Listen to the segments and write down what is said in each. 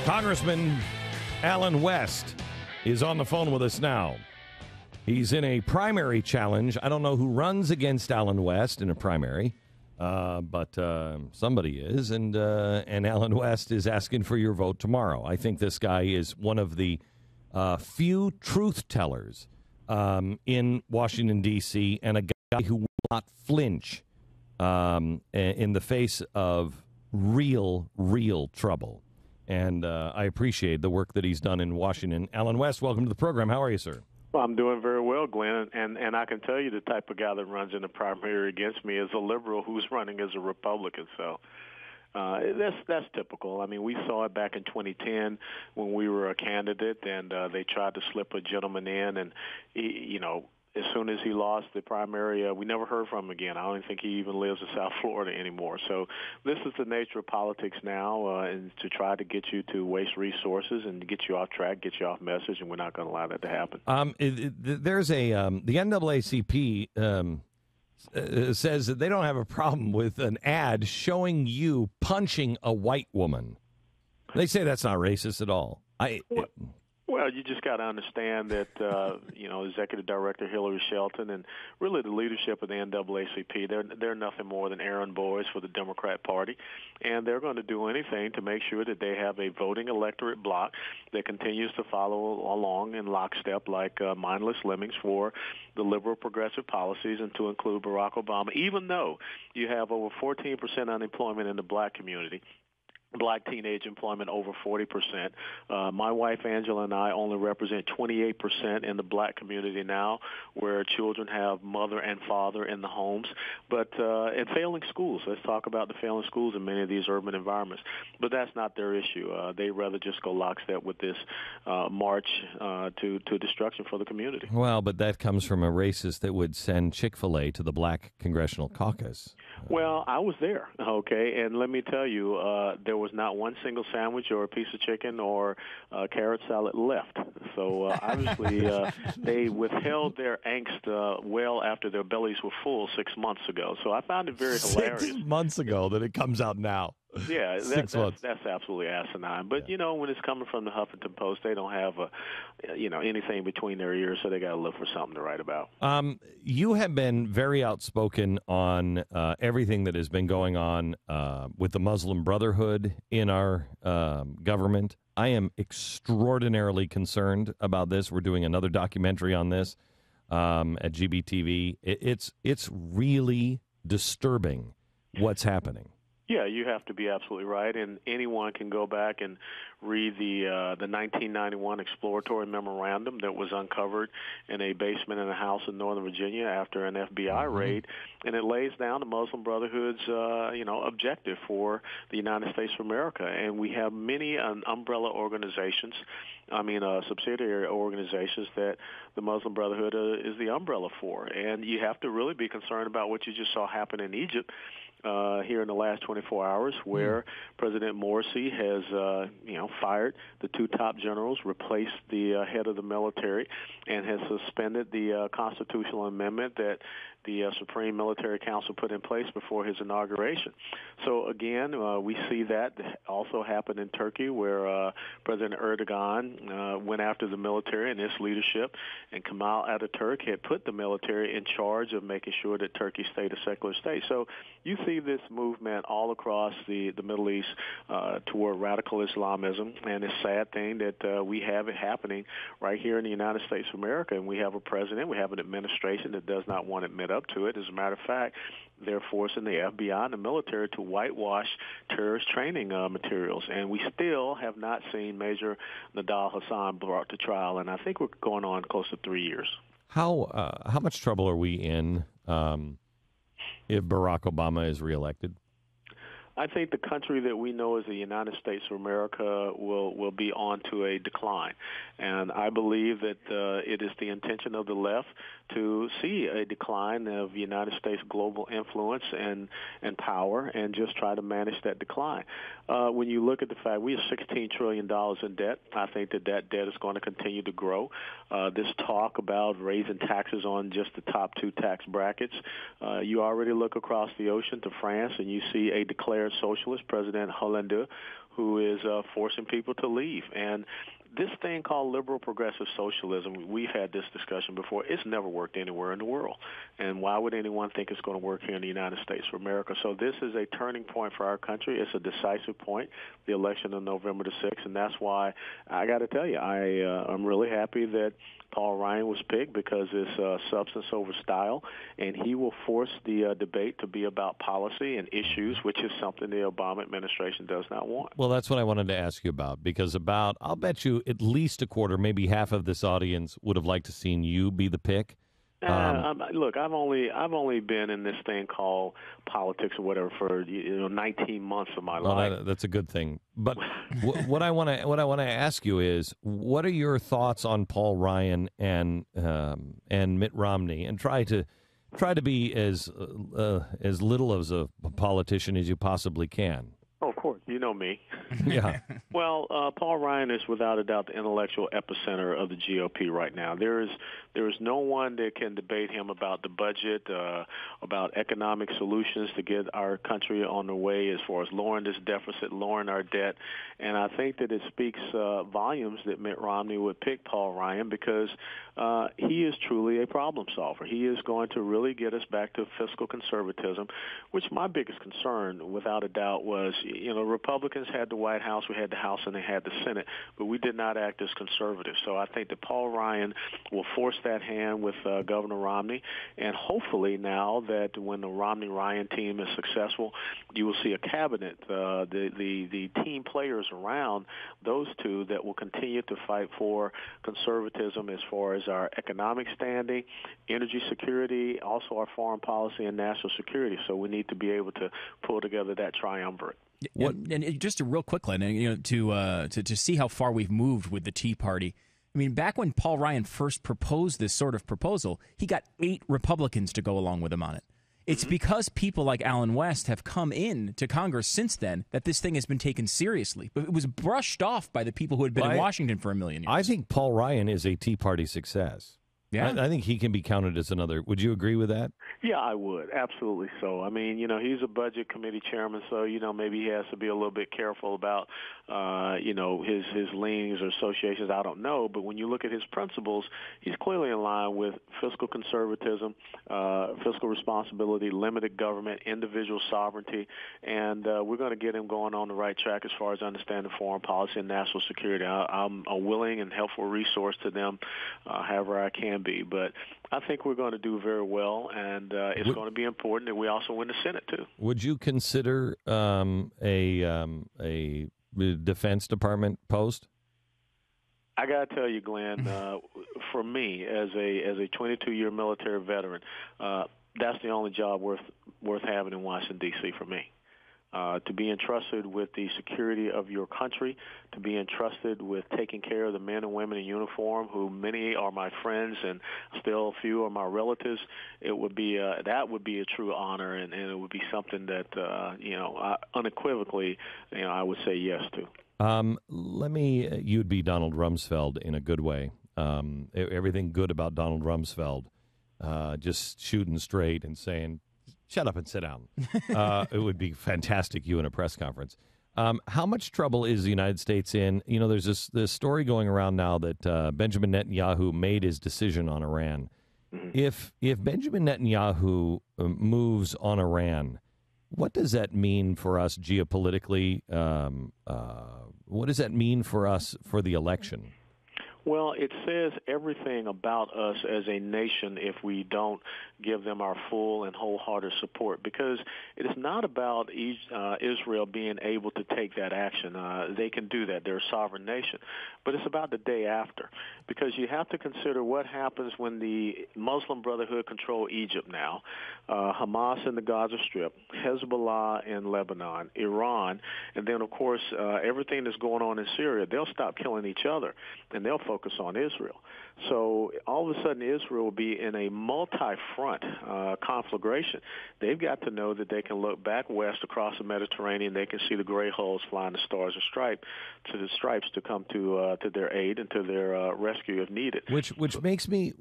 Congressman Alan West is on the phone with us now. He's in a primary challenge. I don't know who runs against Alan West in a primary, but somebody is, and Alan West is asking for your vote tomorrow. I think this guy is one of the few truth tellers in Washington, D.C., and a guy who will not flinch in the face of real trouble. And I appreciate the work that he's done in Washington. Alan West, welcome to the program. How are you, sir? Well, I'm doing very well, Glenn, and I can tell you the type of guy that runs in the primary against me is a liberal who's running as a Republican. So that's typical. I mean, we saw it back in 2010 when we were a candidate, and they tried to slip a gentleman in, and as soon as he lost the primary, we never heard from him again. I don't even think he even lives in South Florida anymore. So this is the nature of politics now, and to try to get you to waste resources and to get you off track, get you off message, and we're not going to allow that to happen. There's the NAACP says that they don't have a problem with an ad showing you punching a white woman. They say that's not racist at all. Well, you just got to understand that, Executive Director Hillary Shelton and really the leadership of the NAACP, they're nothing more than errand boys for the Democrat Party, and they're going to do anything to make sure that they have a voting electorate bloc that continues to follow along in lockstep like mindless lemmings for the liberal progressive policies and to include Barack Obama, even though you have over 14% unemployment in the black community. Black teenage employment over 40%. My wife Angela and I only represent 28% in the black community now, where children have mother and father in the homes. But and failing schools. Let's talk about the failing schools in many of these urban environments. But that's not their issue. They'd rather just go lockstep with this march to destruction for the community. Well, but that comes from a racist that would send Chick-fil-A to the black congressional caucus. Well, I was there, okay, and let me tell you, there was not one single sandwich or a piece of chicken or carrot salad left. So obviously they withheld their angst well after their bellies were full 6 months ago. So I found it very hilarious. 6 months ago that it comes out now. Yeah, that's absolutely asinine. But, when it's coming from the Huffington Post, they don't have, anything between their ears, so they got to look for something to write about. You have been very outspoken on everything that has been going on with the Muslim Brotherhood in our government. I am extraordinarily concerned about this. We're doing another documentary on this at GBTV. It's really disturbing what's happening. Yeah, you have to be absolutely right, and anyone can go back and read the 1991 exploratory memorandum that was uncovered in a basement in a house in Northern Virginia after an FBI raid, and it lays down the Muslim Brotherhood's objective for the United States of America. And we have many umbrella organizations, subsidiary organizations that the Muslim Brotherhood is the umbrella for, and you have to really be concerned about what you just saw happen in Egypt. Here in the last 24 hours, where President Morsi has, fired the two top generals, replaced the head of the military, and has suspended the constitutional amendment that the Supreme Military Council put in place before his inauguration. So, again, we see that also happen in Turkey, where President Erdogan went after the military and its leadership, and Kemal Ataturk had put the military in charge of making sure that Turkey stayed a secular state. So you see this movement all across the Middle East toward radical Islamism, and it's a sad thing that we have it happening right here in the United States of America, and we have a president, we have an administration that does not want to admit up to it. As a matter of fact, they're forcing the FBI and the military to whitewash terrorist training materials, and we still have not seen Major Nadal Hassan brought to trial, and I think we're going on close to 3 years. How much trouble are we in if Barack Obama is reelected? I think the country that we know as the United States of America will be on to a decline. And I believe that it is the intention of the left to see a decline of United States global influence and power and just try to manage that decline. When you look at the fact we have $16 trillion in debt, I think that debt is going to continue to grow. This talk about raising taxes on just the top two tax brackets, you already look across the ocean to France and you see a declared socialist, President Hollande, who is forcing people to leave. And this thing called liberal progressive socialism, we've had this discussion before, it's never worked anywhere in the world. And why would anyone think it's going to work here in the United States of America? So this is a turning point for our country. It's a decisive point, the election of November the 6th, and that's why I got to tell you, I'm really happy that Paul Ryan was picked because it's substance over style, and he will force the debate to be about policy and issues, which is something the Obama administration does not want. Well, that's what I wanted to ask you about, because I'll bet you at least a quarter, maybe half of this audience would have liked to seen you be the pick. Look, I've only been in this thing called politics or whatever for 19 months of my life. That's a good thing. But what I want to ask you is, what are your thoughts on Paul Ryan and Mitt Romney, and try to be as little as a politician as you possibly can. Oh, of course. You know me. Yeah. Well, Paul Ryan is without a doubt the intellectual epicenter of the GOP right now. There is no one that can debate him about the budget, about economic solutions to get our country on the way as far as lowering this deficit, lowering our debt. And I think that it speaks volumes that Mitt Romney would pick Paul Ryan because he is truly a problem solver. He is going to really get us back to fiscal conservatism, which my biggest concern, without a doubt, was, Republicans had the White House, we had the House, and they had the Senate, but we did not act as conservatives. So I think that Paul Ryan will force that hand with Governor Romney, and hopefully now that when the Romney-Ryan team is successful, you will see a cabinet, the team players around those two that will continue to fight for conservatism as far as our economic standing, energy security, also our foreign policy and national security. So we need to be able to pull together that triumvirate. And just a real quick one, to see how far we've moved with the Tea Party. I mean, back when Paul Ryan first proposed this sort of proposal, he got 8 Republicans to go along with him on it. It's because people like Alan West have come in to Congress since then that this thing has been taken seriously. But it was brushed off by the people who had been in Washington for a million years. I think Paul Ryan is a Tea Party success. Yeah, I think he can be counted as another. Would you agree with that? Yeah, I would. Absolutely so. I mean, he's a budget committee chairman, so, maybe he has to be a little bit careful about, his leanings or associations. I don't know. But when you look at his principles, he's clearly in line with fiscal conservatism, fiscal responsibility, limited government, individual sovereignty. And we're going to get him going on the right track as far as understanding foreign policy and national security. I'm a willing and helpful resource to them, however I can be. But I think we're going to do very well, and it's going to be important that we also win the Senate, too. Would you consider a Defense Department post? I got to tell you, Glenn, for me, as a 22-year military veteran, that's the only job worth having in Washington, D.C. for me. To be entrusted with the security of your country, to be entrusted with taking care of the men and women in uniform, who many are my friends and still a few are my relatives, it would be that would be a true honor, and it would be something that unequivocally, I would say yes to. You'd be Donald Rumsfeld in a good way. Everything good about Donald Rumsfeld, just shooting straight and saying, shut up and sit down. It would be fantastic, you in a press conference. How much trouble is the United States in? There's this story going around now that Benjamin Netanyahu made his decision on Iran. If Benjamin Netanyahu moves on Iran, what does that mean for us geopolitically? What does that mean for us for the election? Well, it says everything about us as a nation if we don't give them our full and wholehearted support, because it is not about Israel being able to take that action. They can do that. They're a sovereign nation. But it's about the day after, because you have to consider what happens when the Muslim Brotherhood control Egypt now, Hamas in the Gaza Strip, Hezbollah in Lebanon, Iran, and then, of course, everything that's going on in Syria. They'll stop killing each other, and they'll focus on Israel. So all of a sudden Israel will be in a multi-front conflagration. They've got to know that they can look back west across the Mediterranean. They can see the gray hulls flying the stars and stripes to come to their aid and to their rescue if needed. Which makes me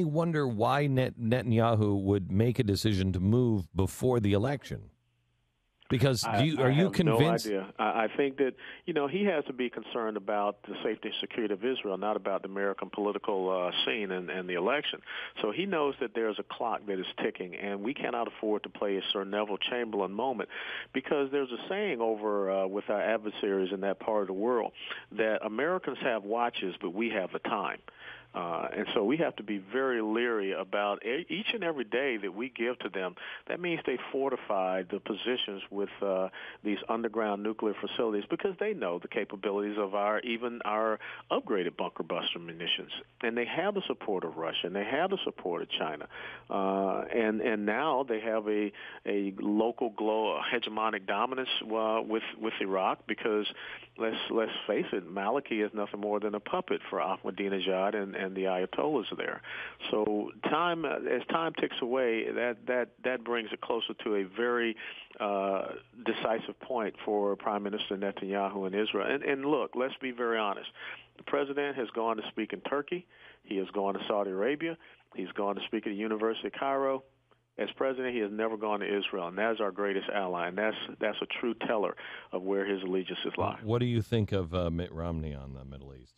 wonder why Netanyahu would make a decision to move before the election. Because are you convinced? No idea. I think that, he has to be concerned about the safety and security of Israel, not about the American political scene and the election. So he knows that there's a clock that is ticking, and we cannot afford to play a Sir Neville Chamberlain moment, because there's a saying over with our adversaries in that part of the world that Americans have watches, but we have the time. And so we have to be very leery about each and every day that we give to them. That means they fortify the positions with these underground nuclear facilities, because they know the capabilities of our upgraded bunker buster munitions. And they have the support of Russia, and they have the support of China. And now they have a local hegemonic dominance with Iraq, because let's face it, Maliki is nothing more than a puppet for Ahmadinejad and the Ayatollahs there. So as time ticks away, that brings it closer to a very decisive point for Prime Minister Netanyahu in Israel. And look, let's be very honest. The president has gone to speak in Turkey. He has gone to Saudi Arabia. He's gone to speak at the University of Cairo. As president, he has never gone to Israel, and that is our greatest ally, and that's a true teller of where his allegiances lie. What do you think of Mitt Romney on the Middle East?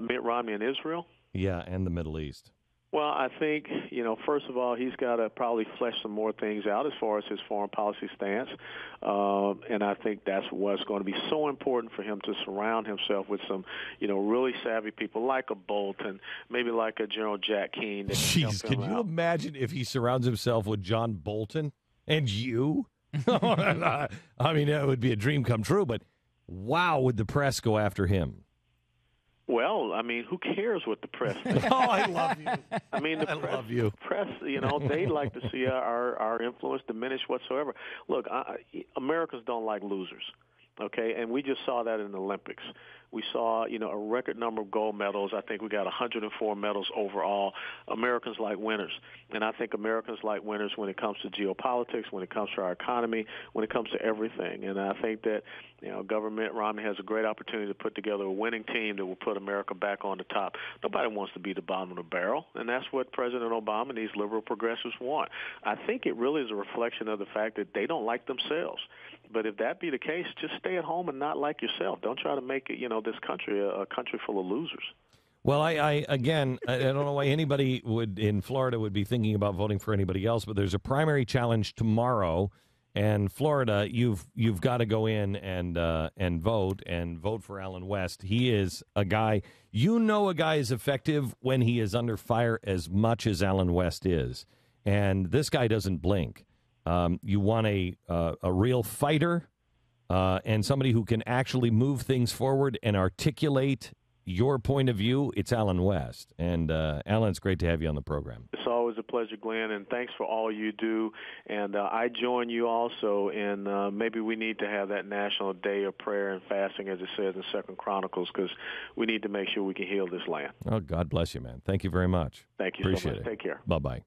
Mitt Romney in Israel? Yeah, and the Middle East. Well, I think, first of all, he's got to probably flesh some more things out as far as his foreign policy stance. And I think that's what's going to be so important for him to surround himself with some, really savvy people like a Bolton, maybe like a General Jack Keane. Jeez, can you imagine if he surrounds himself with John Bolton and you? I mean, that would be a dream come true, but wow, would the press go after him? Well, I mean, who cares what the press thinks? Oh, I love you. I mean, the press, they like to see our influence diminish whatsoever. Look, Americans don't like losers, okay? And we just saw that in the Olympics. We saw, a record number of gold medals. I think we got 104 medals overall. Americans like winners. And I think Americans like winners when it comes to geopolitics, when it comes to our economy, when it comes to everything. And I think that, Government Romney has a great opportunity to put together a winning team that will put America back on the top. Nobody wants to be the bottom of the barrel, and that's what President Obama and these liberal progressives want. I think it really is a reflection of the fact that they don't like themselves. But if that be the case, just stay at home and not like yourself. Don't try to make it, this country a country full of losers. Well, I don't know why anybody in Florida would be thinking about voting for anybody else, but there's a primary challenge tomorrow, and Florida, you've got to go in and vote for Allen West. He is a guy, a guy is effective when he is under fire as much as Allen West is, and this guy doesn't blink. You want a real fighter and somebody who can actually move things forward and articulate your point of view. It's Allen West. And, Allen, it's great to have you on the program. It's always a pleasure, Glenn, and thanks for all you do. And I join you also in maybe we need to have that National Day of Prayer and Fasting, as it says in 2 Chronicles, because we need to make sure we can heal this land. Oh, God bless you, man. Thank you very much. Thank you Appreciate so much. it. Take care. Bye-bye.